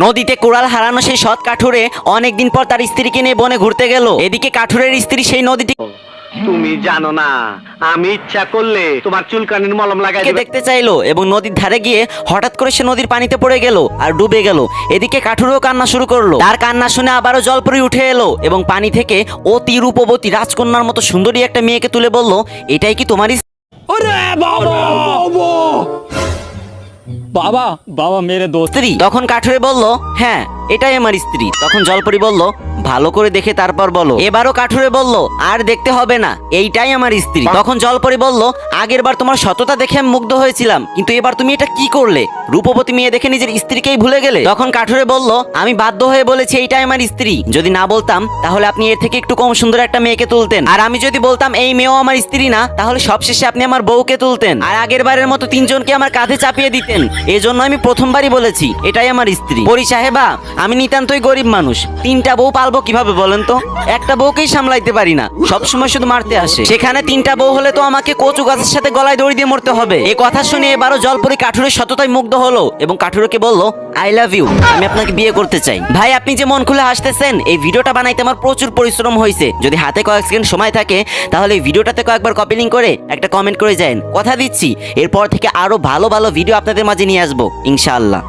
নদীতে কোরাল হারানো সেই সৎ কাঠুরে অনেকদিন পর তার স্ত্রীকে নিয়ে বনে ঘুরতে গেল। এদিকে কাঠুরের স্ত্রী সেই নদীটি তুমি জানো না আমি ইচ্ছা করলে তোমার চুলকানির মলম লাগাই দেব। দেখতে চাইলো এবং নদীর ধারে গিয়ে হঠাৎ করে সে নদীর পানিতে পড়ে গেল আর ডুবে গেল। এদিকে কাঠুরেও কান্না শুরু করলো। তার কান্না শুনে আবারও জলপরি উঠে এলো এবং পানি থেকে অতি রূপবতী রাজকন্যার মতো সুন্দরী একটা মেয়েকে তুলে বলল, এটাই কি তোমার বাবা বাবা মেরে দোস্ত। স্ত্রী? তখন কাঠুরে বলল, হ্যাঁ এটাই আমার স্ত্রী। তখন জলপরি বলল, ভালো করে দেখে তারপর বলো। এবারও কাঠুরে বলল, আর দেখতে হবে না, এইটাই আমার স্ত্রী। তখন জলপরি বলল, আগের বার তোমার সততা দেখে আমি মুগ্ধ হয়েছিলাম, কিন্তু এবার তুমি এটা কি করলে? রূপবতী মেয়ে দেখে নিজের স্ত্রীকেই ভুলে গেলে। তখন কাঠুরে বলল, আমি বাধ্য হয়ে বলেছি এইটাই আমার স্ত্রী। যদি না বলতাম তাহলে আপনি এর থেকে একটু কম সুন্দর একটা মেয়েকে তুলতেন, আর আমি যদি বলতাম এই মেয়েও আমার স্ত্রী না, তাহলে সবশেষে আপনি আমার বউকে তুলতেন আর আগের বারের মতো তিনজনকে আমার কাঁধে চাপিয়ে দিতেন। এজন্য আমি প্রথমবারই বলেছি এটাই আমার স্ত্রী। পরি সাহেবা, আমি নিতান্তই গরিব মানুষ, তিনটা বউ পালবো কিভাবে বলেন তো? একটা বউকেই সামলাইতে পারি না, সবসময় শুধু মারতে আসে। সেখানে তিনটা বউ হলে তো আমাকে কচু গাছের সাথে গলায় দড়ি দিয়ে মরতে হবে। এই কথা শুনে এবারও জলপরি কাঠুরের সততায় মুগ্ধ হলো এবং কাঠুরকে বলল, আই লাভ ইউ, আমি আপনাকে বিয়ে করতে চাই। ভাই, আপনি যে মন খুলে হাসতেছেন, এই ভিডিওটা বানাইতে আমার প্রচুর পরিশ্রম হয়েছে। যদি হাতে কয়েক সেকেন্ড সময় থাকে তাহলে এই ভিডিওটাতে কয়েকবার কপি লিংক করে একটা কমেন্ট করে যান। কথা দিচ্ছি এরপর থেকে আরো ভালো ভালো ভিডিও আপনাদের মাঝে নিয়ে আসবো ইনশাআল্লাহ।